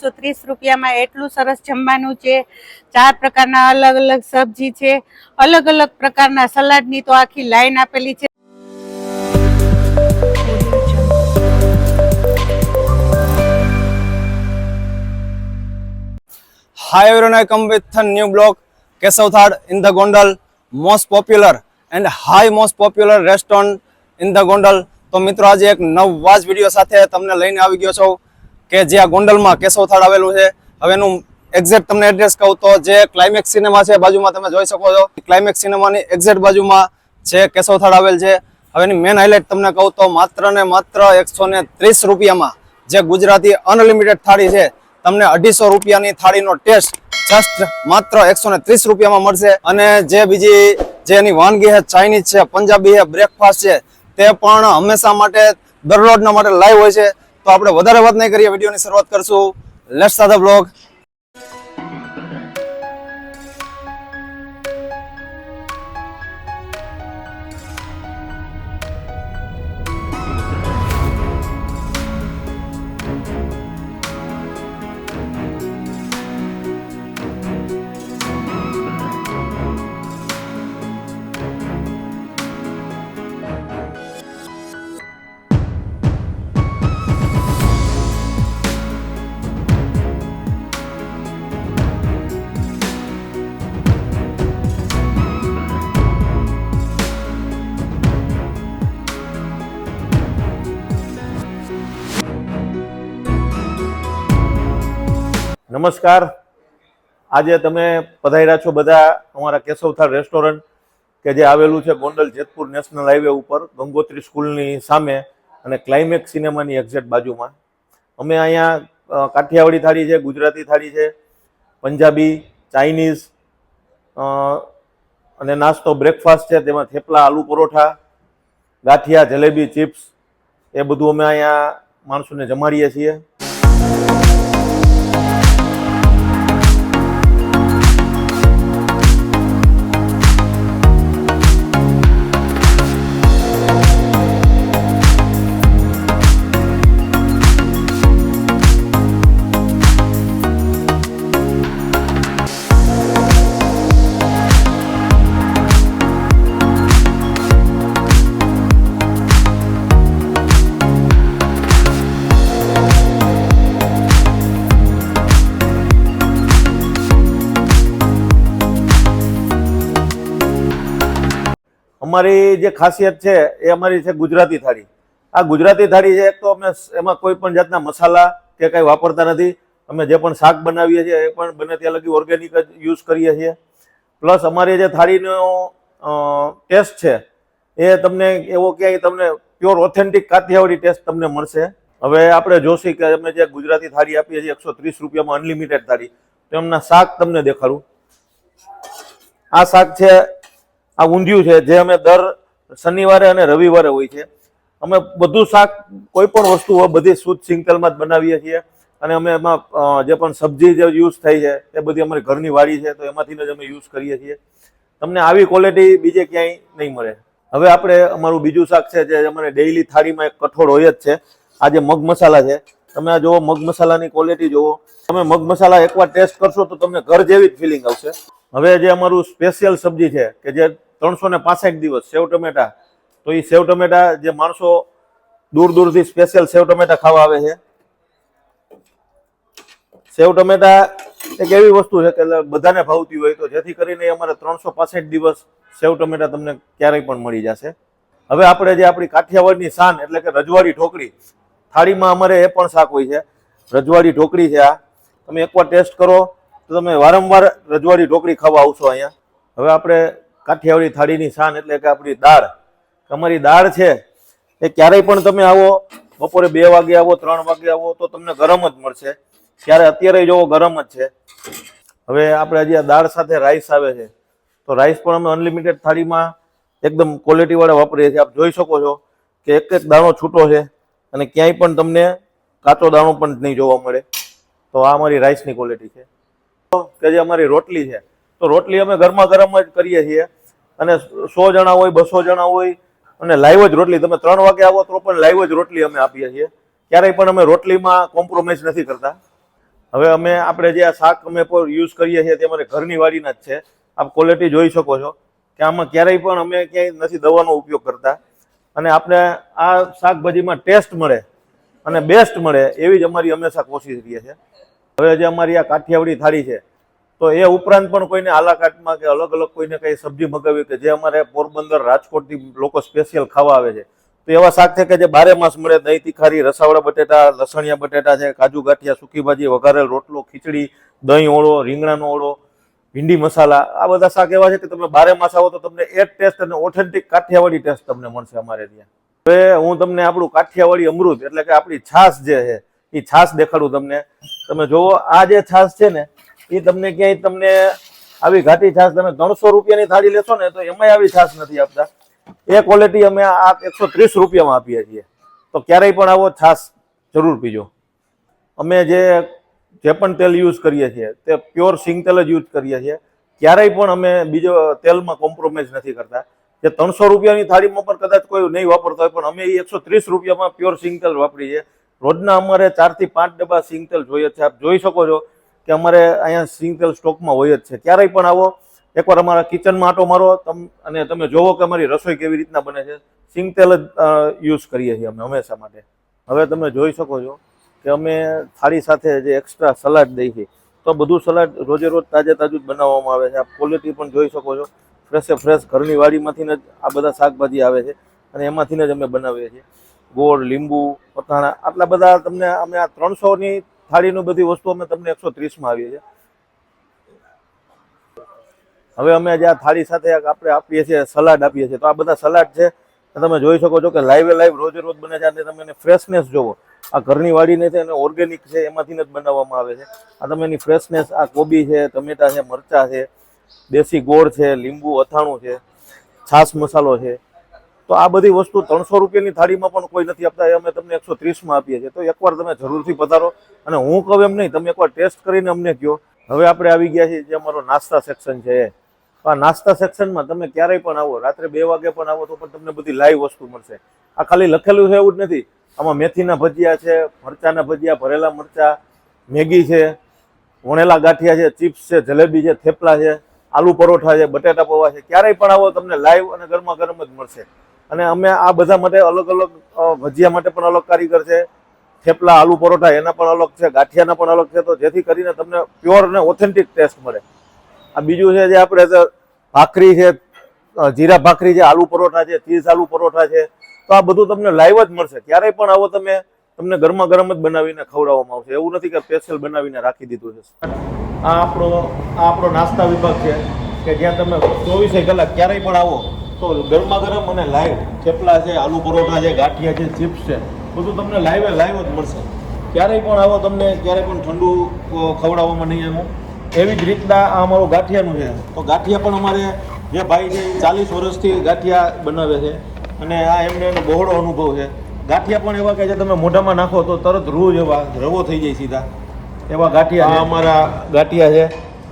130 રૂપિયામાં એટલું સરસ જમવાનું છે। 4 પ્રકારના અલગ અલગ સબ્જી છે, અલગ અલગ પ્રકારના સલાડની તો આખી લાઈન આપેલી છે। Hi everyone, I come with a new blog, Kesavthad in the Gondal, most popular and most popular restaurant in the Gondal। તો મિત્રો આજે એક નવા જ વિડીયો સાથે તમને લઈને આવી ગયો છું કે જે આ ગોંડલમાં કેશવથાળ આવેલું છે। હવે એનું એક્ઝેક્ટ તમને એડ્રેસ કહું તો જે ક્લાઇમેક્સ સિનેમા છે બાજુમાં તમે જોઈ શકો છો, ક્લાઇમેક્સ સિનેમાની એક્ઝેક્ટ બાજુમાં છે કેશવથાળ આવેલ છે। હવે એની મેન હાઇલાઇટ તમને કહું તો માત્ર ને માત્ર 130 રૂપિયામાં જે ગુજરાતી અનલિમિટેડ થાળી છે તમને 250 રૂપિયાની થાળીનો ટેસ્ટ જસ્ટ માત્ર 130 રૂપિયામાં મળશે। અને જે બીજી જે એની વાનગી છે, ચાઇનીઝ છે, પંજાબી છે, બ્રેકફાસ્ટ છે, તે પણ હંમેશા માટે દરરોજના માટે લાઈવ હોય છે। તો આપણે વધારે વાત નહીં કરીએ, વિડીયોની શરૂઆત કરશું। Let's start the blog. નમસ્કાર, આજે તમે પધાર્યા છો બધા અમારા કેશવથાળ રેસ્ટોરન્ટ કે જે આવેલું છે ગોંડલ જેતપુર નેશનલ હાઈવે ઉપર ગંગોત્રી સ્કૂલની સામે અને ક્લાઇમેક્સ સિનેમાની એક્ઝેક્ટ બાજુમાં। અમે અહીંયા કાઠિયાવાડી થાળી છે, ગુજરાતી થાળી છે, પંજાબી, ચાઇનીઝ અને નાસ્તો બ્રેકફાસ્ટ છે, તેમાં થેપલા, આલુ પરોઠા, ગાંઠિયા, જલેબી, ચિપ્સ એ બધું અમે અહીંયા માણસોને જમાડીએ છીએ। અમારી જે ખાસિયત છે એ અમારી છે ગુજરાતી થાળી। આ ગુજરાતી થાળી છે તો અમે એમાં કોઈ પણ જાતના મસાલા કે કંઈ વાપરતા નથી। અમે જે પણ શાક બનાવીએ છીએ એ પણ બને ત્યાં લગી ઓર્ગેનિક જ યુઝ કરીએ છીએ। પ્લસ અમારી જે થાળીનો ટેસ્ટ છે એ તમને એવો ક્યાંય તમને પ્યોર ઓથેન્ટિક કાઠિયાવાડી ટેસ્ટ તમને મળશે। હવે આપણે જોશી કે અમે જે ગુજરાતી થાળી આપીએ છીએ 130 રૂપિયામાં અનલિમિટેડ થાળી, તો એમના શાક તમને દેખાડું। આ શાક છે, આ ઊંધિયું છે જે અમે દર શનિવારે અને રવિવારે હોય છે। અમે બધું શાક કોઈ પણ વસ્તુ હોય બધી શુદ્ધ સિંગતેલમાં જ બનાવીએ છીએ અને અમે એમાં જે પણ સબ્જી જે યુઝ થઈ છે એ બધી અમારી ઘરની વાડી છે તો એમાંથી જ અમે યુઝ કરીએ છીએ। તમને આવી ક્વોલિટી બીજે ક્યાંય નહીં મળે। હવે આપણે અમારું બીજું શાક છે જે અમારે ડેઈલી થાળીમાં એક કઠોળ હોય જ છે। આ જે મગ મસાલા છે, તમે આ જુઓ મગ મસાલાની ક્વોલિટી જુઓ, તમે મગ મસાલા એકવાર ટેસ્ટ કરશો તો તમને ઘર જેવી જ ફિલિંગ આવશે। હવે જે અમારું સ્પેશિયલ સબ્જી છે કે જે 365 દિવસ સેવ ટમેટા, તો એ સેવ ટમેટા જે માણસો દૂર દૂરથી સ્પેશિયલ સેવ ટમેટા ખાવા આવે છે। સેવ ટમેટા એક એવી વસ્તુ છે કે બધાને ભાવતી હોય, તો જેથી કરીને અમારે 365 દિવસ સેવ ટમેટા તમને ક્યારેય પણ મળી જશે। હવે આપણે જે આપણી કાઠિયાવાડની શાન એટલે કે રજવાડી ઢોકળી, થાળીમાં અમારે એ પણ શાક હોય છે। રજવાડી ઢોકળી છે, આ તમે એકવાર ટેસ્ટ કરો તો તમે વારંવાર રજવાડી ઢોકળી ખાવા આવશો અહીંયા। હવે આપણે કાઠિયાવાડી થાળીની શાન એટલે કે આપણી દાળ, અમારી દાળ છે એ ક્યારેય પણ તમે આવો, બપોરે 2 વાગે આવો, 3 વાગે આવો તો તમને ગરમ જ મળશે। ત્યારે અત્યારે જોવો ગરમ જ છે। હવે આપણે હજી આ દાળ સાથે રાઈસ આવે છે, તો રાઈસ પણ અમે અનલિમિટેડ થાળીમાં એકદમ ક્વોલિટી વાળા વાપરીએ છીએ। આપ જોઈ શકો છો કે એક એક દાણો છૂટો છે અને ક્યાંય પણ તમને કાચો દાણો પણ નહીં જોવા મળે। તો આ અમારી રાઈસની ક્વોલિટી છે। કે જે અમારી રોટલી છે, તો રોટલી અમે ગરમા ગરમ જ કરીએ છીએ અને 100 જણા હોય 200 જણા હોય અને લાઈવ જ રોટલી, તમે 3 વાગે આવો તો પણ લાઈવ જ રોટલી અમે આપીએ છીએ। ક્યારેય પણ અમે રોટલીમાં કોમ્પ્રોમાઇઝ નથી કરતા। હવે અમે આપણે જે આ શાક અમે યુઝ કરીએ છીએ તે અમારે ઘરની વાડીના જ છે. આપ ક્વોલિટી જોઈ શકો છો કે આમાં ક્યારેય પણ અમે ક્યાંય નથી દવાનો ઉપયોગ કરતા, અને આપણે આ શાકભાજીમાં ટેસ્ટ મળે અને બેસ્ટ મળે એવી જ અમારી હંમેશા કોશિશ રહે છે. હવે જે અમારી આ કાઠિયાવાડી થાળી છે, તો એ ઉપરાંત પણ કોઈને આલાકાટમાં કે અલગ અલગ કોઈને કઈ સબ્જી મગાવી કે જે અમારે પોરબંદર રાજકોટથી લોકો સ્પેશિયલ ખાવા આવે છે, તો એવા શાક છે કે જે 12 માસ મળે. દહીં તીખારી, રસાવાળા બટેટા, લસણિયા બટેટા છે, કાજુ ગાંઠિયા, સૂકી ભાજી, વઘારેલ રોટલો, ખીચડી, દહીં ઓળો, રીંગણાનો ઓળો, ભીંડી મસાલા, આ બધા શાક એવા છે કે તમે 12 માસ આવો તો તમને એ ટેસ્ટ અને ઓથેન્ટિક કાઠિયાવાડી ટેસ્ટ તમને મળશે અમારે ત્યાં. હવે હું તમને આપણું કાઠિયાવાડી અમૃત એટલે કે આપણી છાશ જે છે એ છાશ દેખાડું તમને. તમે જોવો આ જે છાશ છે ને એ તમને ક્યાંય તમને આવી ઘાટી છાશ તમે 300 રૂપિયાની થાળી લેશો ને તો એમાંય આવી છાશ નથી આપતા. એ ક્વોલિટી અમે આ 130 રૂપિયામાં આપીએ છીએ. તો ક્યારેય પણ આવો છાશ જરૂર પીજો. અમે જે પણ તેલ યુઝ કરીએ છીએ તે પ્યોર સિંગ તેલ જ યુઝ કરીએ છીએ. ક્યારેય પણ અમે બીજો તેલમાં કોમ્પ્રોમાઇઝ નથી કરતા. જે 300 રૂપિયાની થાળીમાં પણ કદાચ કોઈ નહીં વાપરતા હોય, પણ અમે એ 130 રૂપિયામાં પ્યોર સિંગ તેલ વાપરીએ. રોજના અમારે 4 થી 5 ડબ્બા સિંગ તેલ જોઈએ છે. આપ જોઈ શકો છો કે અમારે અહીંયા સિંગ તેલ સ્ટોકમાં હોય જ છે. ક્યારેય પણ આવો, એકવાર અમારા કિચનમાં આટો મારો અને તમે જોવો કે અમારી રસોઈ કેવી રીતના બને છે. સિંગ તેલ જ યુઝ કરીએ છીએ અમે હંમેશા માટે. હવે તમે જોઈ શકો છો કે અમે થાળી સાથે જે એક્સ્ટ્રા સલાડ દઈએ છીએ, તો બધું સલાડ રોજે રોજ તાજે તાજું જ બનાવવામાં આવે છે. આ ક્વોલિટી પણ જોઈ શકો છો. ફ્રેશે ફ્રેશ ઘરની વાડીમાંથી જ આ બધા શાકભાજી આવે છે અને એમાંથી જ અમે બનાવીએ છીએ. ગોળ, લીંબુ, પથાણા, આટલા બધા તમને અમે આ 300ની થાળીનું બધી વસ્તુ અમે તમને 130માં આવીએ છીએ. હવે અમે જે આ થાળી સાથે આપણે આપીએ છીએ સલાડ આપીએ છીએ, તો આ બધા સલાડ છે તમે જોઈ શકો છો કે લાઈવ રોજે રોજ બને છે. અને તમે એને ફ્રેશનેસ જોવો, આ ઘરની વાડીને છે અને ઓર્ગેનિક છે એમાંથી જ બનાવવામાં આવે છે. આ તમે એની ફ્રેશનેસ, આ કોબી છે, ટમેટા છે, મરચાં છે, દેશી ગોળ છે, લીંબુ અથાણું છે, છાશ મસાલો છે, તો આ બધી વસ્તુ 300 રૂપિયાની થાળીમાં પણ કોઈ નથી આપતા. એ અમે તમને 130માં આપીએ છીએ. તો એકવાર તમે જરૂરથી પધારો, અને હું કહું એમ નહીં, તમે એકવાર ટેસ્ટ કરીને અમને કહો. હવે આપણે આવી ગયા છીએ જે અમારો નાસ્તા સેક્શન છે. આ નાસ્તા સેક્શનમાં તમે ક્યારેય પણ આવો, રાત્રે 2 વાગે પણ આવો તો પણ તમને બધી લાઈવ વસ્તુ મળશે. આ ખાલી લખેલું છે એવું જ નથી. આમાં મેથીના ભજીયા છે, મરચાના ભજીયા, ભરેલા મરચા, મેગી છે, વણેલા ગાંઠિયા છે, ચિપ્સ છે, જલેબી છે, થેપલા છે, આલુ પરોઠા છે, બટેટા પૌવા છે. ક્યારેય પણ આવો તમને લાઈવ અને ગરમા ગરમ જ મળશે. અને અમે આ બધા માટે અલગ અલગ ભજીયા માટે પણ અલગ કારીગર છે, થેપલા, આલુ પરોઠા એના પણ અલગ છે, ગાંઠિયાના પણ અલગ છે. તો જેથી કરીને તમને પ્યોર અને ઓથેન્ટિક ટેસ્ટ મળે. આ બીજું છે જે આપણે ભાખરી છે, જીરા ભાખરી છે, આલુ પરોઠા છે, ચીઝ આલુ પરોઠા છે. તો આ બધું તમને લાઈવ જ મળશે. ક્યારેય પણ આવો તમને ગરમા ગરમ જ બનાવીને ખવડાવવામાં આવશે. એવું નથી કે સ્પેશિયલ બનાવીને રાખી દીધું છે. આ આપણો નાસ્તા વિભાગ છે કે જ્યાં તમે 24 કલાક ક્યારેય પણ આવો તો ગરમા ગરમ અને લાઈવ થેપલા છે, આલુ પરોઠા છે, ગાંઠિયા છે, ચિપ્સ છે, બધું તમને લાઈવ જ મળશે. ક્યારેય પણ આવો તમને ક્યારેય પણ ઠંડુ ખવડાવવામાં નહીં આવું. એવી જ રીતના આ અમારું ગાંઠિયાનું છે. તો ગાંઠિયા પણ અમારે જે ભાઈ છે 40 વર્ષથી ગાંઠિયા બનાવે છે અને આ એમને બહોળો અનુભવ છે. ગાંઠિયા પણ એવા કે જે તમે મોઢામાં નાખો તો તરત રૂ જેવા રવો થઈ જાય સીધા, એવા ગાંઠિયા અમારા ગાંઠિયા છે.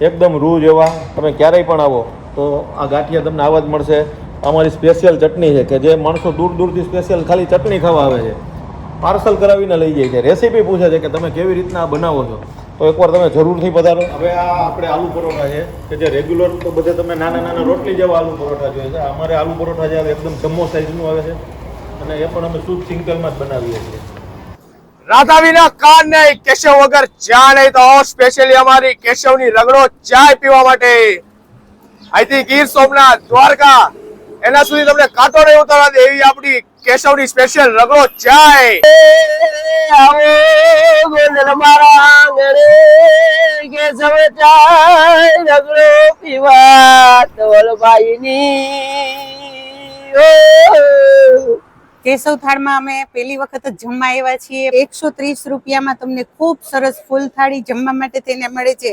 એકદમ રૂ જેવા. તમે ક્યારેય પણ આવો તો આ ગાંઠિયા તમને આવા જ મળશે. અમારી સ્પેશિયલ ચટણી છે કે જે માણસો દૂર દૂરથી સ્પેશિયલ ખાલી ચટણી ખાવા આવે છે, પાર્સલ કરાવીને લઈ જાય છે. રેસીપી પૂછે છે કે તમે કેવી રીતના બનાવો છો, તો એકવાર તમે જરૂરથી પધારો. હવે આ આપણે આલુ પરોઠા છે કે જે રેગ્યુલર તો બધે તમે નાના રોટલી જેવા આલુ પરોઠા જોઈએ છે. અમારે આલુ પરોઠા જે આવે એકદમ જમ્મો સાઈઝનું આવે છે અને એ પણ અમે શુદ્ધ સિંગ તેલમાં જ બનાવીએ છીએ. રાધા વિના કાન નહીં, કેશવ વગર ચા નહીં. તો સ્પેશિયલી અમારી કેશવની રગડો ચાય પીવા માટે અહીંથી ગીર સોમનાથ, દ્વારકા એના સુધી તમને કાંટો નહીં ઉતારવા દે એવી આપણી કેશવની સ્પેશિયલ રગડો ચાય. કેશવ ચાય રગડો પીવા કેશવ થાળમાં અમે પહેલી વખત જ જમવા આવ્યા છીએ. 130 રૂપિયામાં તમને ખૂબ સરસ ફૂલ થાળી જમવા માટે થઈને મળે છે,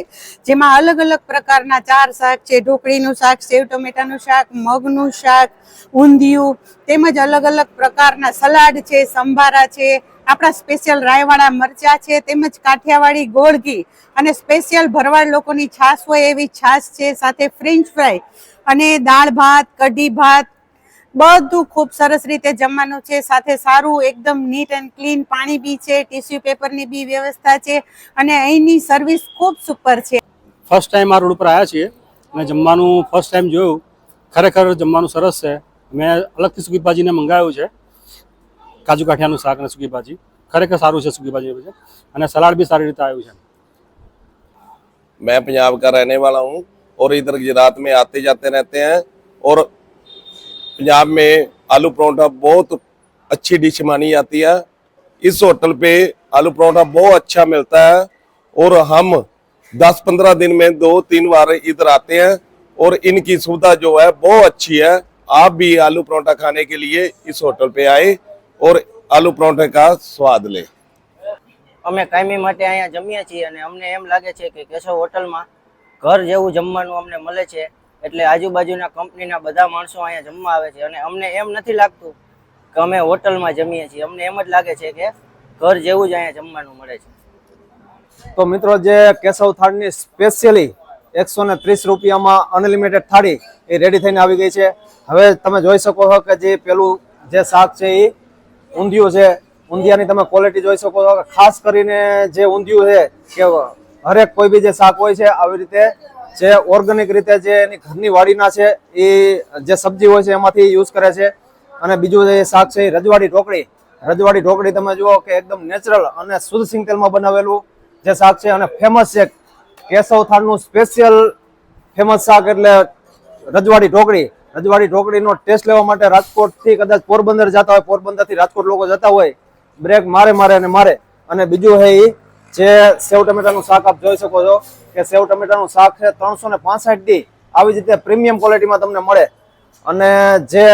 જેમાં અલગ અલગ પ્રકારના 4 શાક છે. ઢોકળીનું શાક, સેવ ટમેટાનું શાક, મગનું શાક, ઊંધિયું, તેમજ અલગ અલગ પ્રકારના સલાડ છે, સંભારા છે, આપણા સ્પેશિયલ રાયવાળા મરચા છે, તેમજ કાઠિયાવાડી ગોળ ઘી અને સ્પેશિયલ ભરવાડ લોકોની છાશ હોય એવી છાશ છે, સાથે ફ્રેન્ચ ફ્રાય અને દાળ ભાત, કઢી ભાત, બધું ખૂબ સરસ રીતે જમવાનું છે, સાથે સારું એકદમ નીટ એન્ડ ક્લીન પાણી બી છે, ટિશ્યુ પેપરની બી વ્યવસ્થા છે અને અહીંની સર્વિસ ખૂબ સુપર છે. ફર્સ્ટ ટાઈમ આ રોડ ઉપર આવ્યા છીએ અને જમવાનું ફર્સ્ટ ટાઈમ જોયું. ખરેખર જમવાનું સરસ છે. મેં અલગથી સૂકી ભાજીને મંગાવ્યું છે, કાજુ કાઠિયાનું શાક અને સૂકી ભાજી. ખરેખર સારું છે સૂકી ભાજી છે અને સલાડ બી સારી રીતે આવ્યું છે. मैं पंजाब का रहने वाला हूँ और इधर गुजरात में आते जाते रहते हैं और पंजाब में आलू परोठा बहुत अच्छी डिश मानी जाती है. इस होटल पे आलू परोठा बहुत अच्छा मिलता है और हम 10-15 दिन में 2-3 बार इधर आते हैं और इनकी सुविधा जो है बहुत अच्छी है. आप भी आलू परोठा खाने के लिए इस होटल पे आए और आलू परोठे का स्वाद लें. અમે કાયમી માટે અહીંયા જમીએ છીએ અને અમને એમ લાગે છે કે કેશવ હોટલમાં ઘર જેવું જમવાનું અમને મળે છે. એટલે આજુબાજુના કંપનીના બધા માણસો અહીંયા જમવા આવે છે અને અમને એમ નથી લાગતું કે અમે હોટલમાં જમીએ છીએ. અમને એમ જ લાગે છે કે ઘર જેવું જ અહીંયા જમવાનું મળે છે. તો મિત્રો, જે કેશવ થાળની સ્પેશિયલી 130 રૂપિયામાં અનલિમિટેડ થાળી એ રેડી થઈને આવી ગઈ છે. હવે તમે જોઈ શકો છો કે જે પેલું જે શાક છે એ ઊંધિયું છે. ઊંધિયાની તમે ક્વોલિટી જોઈ શકો છો. ખાસ કરીને જે ઊંધિયું છે કે હરેક કોઈ બી જે શાક હોય છે આવી રીતે જે ઓર્ગેનિક રીતે જે એની ઘરની વાડીના છે એ જે સબ્જી હોય છે એમાંથી યુઝ કરે છે. અને બીજું જે શાક છે એ રજવાડી ઢોકળી. રજવાડી ઢોકળી તમે જુઓ કે એકદમ નેચરલ અને શુદ્ધ સિંગ તેલમાં બનાવેલું જે શાક છે અને ફેમસ છે. કેશવ થાળનું સ્પેશિયલ ફેમસ શાક એટલે રજવાડી ઢોકળી. રજવાડી ઢોકળીનો ટેસ્ટ લેવા માટે રાજકોટથી કદાચ પોરબંદર જતા હોય, પોરબંદરથી રાજકોટ લોકો જતા હોય, બ્રેક મારે. અને બીજું છે એ જે સેવ ટમેટાનું શાક આપ જોઈ શકો છો કે સેવ ટમેટાનું શાક છે 365 દી આવી જ રીતે પ્રીમિયમ ક્વોલિટીમાં તમને મળે. અને જે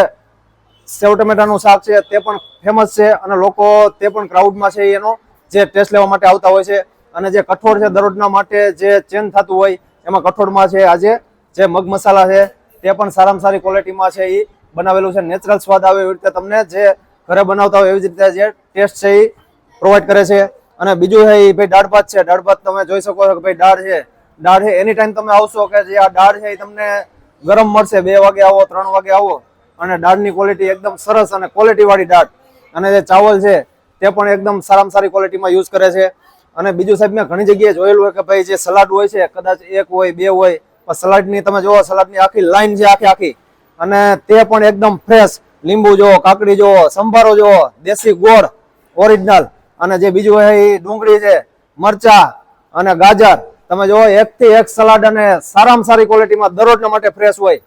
સેવ ટમેટાનું શાક છે તે પણ ફેમસ છે અને લોકો તે પણ ક્રાઉડમાં છે એનો જે ટેસ્ટ લેવા માટે આવતા હોય છે. અને જે કઠોળ છે દરરોજના માટે જે ચેન્જ થતું હોય એમાં કઠોળમાં છે આજે જે મગ મસાલા છે તે પણ સારામાં સારી ક્વોલિટીમાં છે એ બનાવેલું છે. નેચરલ સ્વાદ આવે એવી રીતે તમને જે ઘરે બનાવતા હોય એવી જ રીતે જે ટેસ્ટ છે એ પ્રોવાઈડ કરે છે. અને બીજું છે એ ભાઈ દાળ ભાત છે. દાળ ભાત તમે જોઈ શકો છો કે ભાઈ દાળ છે એની ટાઈમ તમે આવશો કે જે આ દાળ છે એ તમને ગરમ મળશે. 2 વાગે આવો, 3 વાગે આવો અને દાળની ક્વોલિટી એકદમ સરસ અને ક્વોલિટી વાળી દાળ. અને જે ચાવલ છે તે પણ એકદમ સારામાં સારી ક્વોલિટીમાં યુઝ કરે છે. અને બીજું સાહેબ મેં ઘણી જગ્યાએ જોયેલું હોય કે ભાઈ જે સલાડ હોય છે કદાચ 1 હોય 2 હોય, પણ સલાડની તમે જુઓ સલાડની આખી લાઈન છે આખી અને તે પણ એકદમ ફ્રેશ. લીંબુ જોવો, કાકડી જોવો, સંભારો જોવો, દેશી ગોળ ઓરિજિનલ. અને જે બીજું છે એ ડુંગળી છે, મરચા અને ગાજર. તમે જુઓ એકથી એક સલાડ અને સારામાં સારી ક્વોલિટીમાં દરરોજના માટે ફ્રેશ હોય.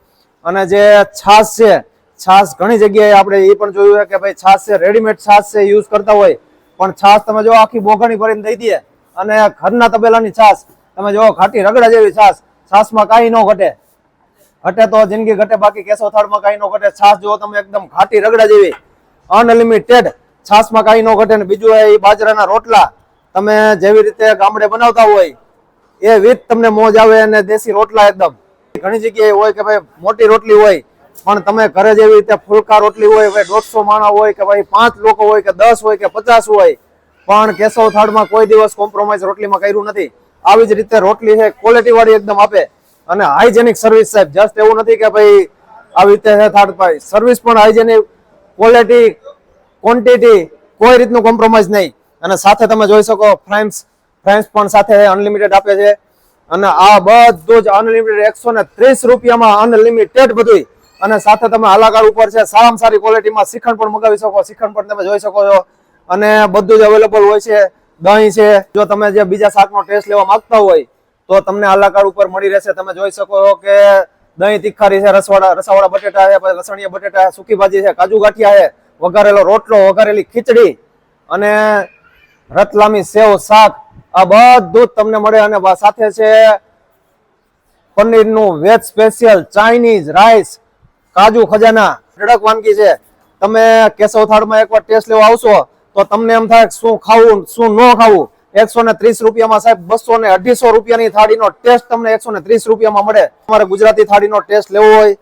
અને જે છાશ છે, છાશ ઘણી જગ્યાએ આપણે એ પણ જોયું છે કે ભાઈ છાશ છે રેડીમેડ છાશ છે યુઝ કરતા હોય, પણ છાશ તમે જો આખી બોઘાણી ભરીને દઈ દે. અને ઘરના તબેલાની છાશ તમે જો ઘાટી રગડા જેવી છાશમાં કાંઈ ન ઘટે તો જિંદગી ઘટે, બાકી કેશવ થાળમાં કાંઈ ન ઘટે. છાશ જો તમે એકદમ ઘાટી રગડા જેવી અનલિમિટેડ છાશમાં કાંઈ ન ઘટે. ને બીજું એ બાજરાના રોટલા તમે જેવી રીતે ગામડે બનાવતા હોય એ વિથ તમને મોજ આવે. અને દેશી રોટલા એકદમ ઘણી જગ્યાએ હોય કે ભાઈ મોટી રોટલી હોય પણ તમે ઘરે જેવી રીતે ફુલકા રોટલી હોય, ભાઈ 150 માણસ હોય કે ભાઈ 5 લોકો હોય કે 10 હોય કે 50 હોય, પણ કેશવ થાળમાં કોઈ દિવસ કોમ્પ્રોમાઇઝ રોટલીમાં કર્યું નથી. આવી જ રીતે રોટલી છે ક્વોલિટી વાળી એકદમ આપે. અને હાઇજેનિક સર્વિસ સાહેબ. જસ્ટ એવું નથી કે ભાઈ આવી રીતે છે થાળ ભાઈ, સર્વિસ પણ હાઇજેનિક, ક્વોલિટી, ક્વોન્ટિટી કોઈ રીતનું કોમ્પ્રોમાઇઝ નહીં. અને સાથે તમે જોઈ શકો ફ્રાઈસ પણ સાથે અનલિમિટેડ આપે છે. અને આ બધું જ અનલિમિટેડ 130 રૂપિયામાં અનલિમિટેડ બધું. અને સાથે તમે આલાકાર ઉપર છે સારામાં સારી ક્વોલિટીમાં શ્રીખંડ પણ મગાવી શકો. શ્રીખંડ પણ તમે જોઈ શકો છો અને બધું જ અવેલેબલ હોય છે. દહીં છે, જો તમે જે બીજા શાકનો ટેસ્ટ લેવા માંગતા હોય તો તમને આલાકાર ઉપર મળી રહેશે. તમે જોઈ શકો છો કે દહીં તીખારી છે, રસાવાળા બટેટા છે, લસણીયા બટેટા છે, સૂકી ભાજી છે, કાજુ ગાંઠિયા છે, વઘારેલો રોટલો, વઘારેલી ખીચડી અને રતલામી સેવ શાક, આ બધું જ તમને મળે. અને સાથે છે પનીરનું વેજ સ્પેશિયલ, ચાઇનીઝ, રાઈસ, કાજુ ખજાના, ધડક વાનગી છે. તમે કેશવ થાળમાં એકવાર ટેસ્ટ લેવા આવશો તો તમને એમ થાય શું ખાવું શું ન ખાવું. 130 રૂપિયામાં સાહેબ 200 ને 250 રૂપિયાની થાળીનો ટેસ્ટ તમને 130 રૂપિયામાં મળે. તમારે ગુજરાતી થાળીનો ટેસ્ટ લેવો હોય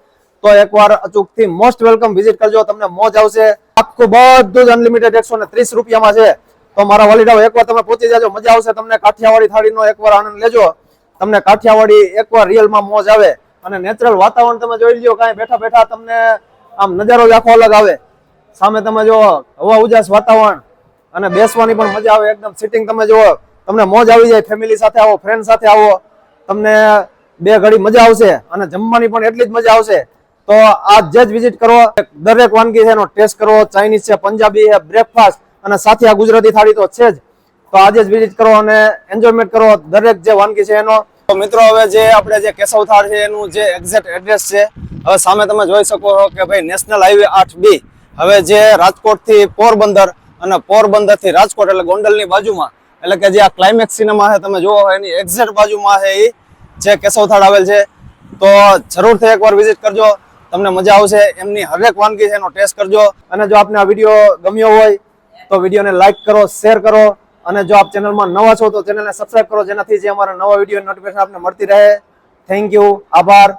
તો એકવાર અચૂકથી મોસ્ટ વેલકમ વિઝિટ કરજો. તમને મોજ આવશે. આખું બધું જ અનલિમિટેડ 130 રૂપિયામાં છે. તો મારા વાલીડાઓ એકવાર તમે પહોંચી જાજો, મજા આવશે તમને. કાઠિયાવાડી થાળીનો એકવાર આનંદ લેજો. તમને કાઠિયાવાડી એકવાર રિયલમાં મોજ આવે. અને નેચરલ વાતાવરણ તમે જોઈ લ્યો, કાંઈ બેઠા તમને આમ નજારો જ આખો અલગ આવે. સામે તમે જો હવા ઉજાસ વાતાવરણ અને બેસવાની પણ મજા આવે એકદમ. સિટિંગ તમે જુઓ, તમને મોજ આવી જાય. ફેમિલી સાથે આવો, ફ્રેન્ડ સાથે આવો, તમને 2 ઘડી મજા આવશે અને જમવાની પણ એટલી જ મજા આવશે. તો આજે જ વિઝિટ કરો, દરેક વાનગી છે એનો ટેસ્ટ કરો. ચાઇનીઝ છે, પંજાબી છે, બ્રેકફાસ્ટ અને સાથે આ ગુજરાતી થાળી તો છે જ. તો આજે જ વિઝિટ કરો અને એન્જોયમેન્ટ કરો દરેક જે વાનગી છે એનો. તો મિત્રો હવે જે આપણે જે કેશવ થાળ છે એનું જે એક્ઝેક્ટ એડ્રેસ છે, હવે સામે તમે જોઈ શકો છો કે ભાઈ નેશનલ હાઈવે 8B, હવે જે રાજકોટ થી પોરબંદર અને પોરબંદર થી રાજકોટ એટલે ગોંડલની બાજુમાં, એટલે કે જે આ ક્લાઇમેક્સ સિનેમા છે તમે જોવો એની એક્ઝેક્ટ બાજુમાં છે એ જે કેશવ થાળ આવેલ છે. તો જરૂરથી એકવાર વિઝિટ કરજો, તમને મજા આવશે. એમની હરેક વાનગી છે એનો ટેસ્ટ કરજો. અને જો આપને આ વિડીયો ગમ્યો હોય તો વિડીયોને લાઈક કરો, શેર કરો અને જો આપ ચેનલમાં નવા છો તો ચેનલને સબસ્ક્રાઇબ કરો, જેનાથી જે અમારા નવા વિડીયો નોટિફિકેશન આપને મળતી રહે. થેન્ક યુ, આભાર.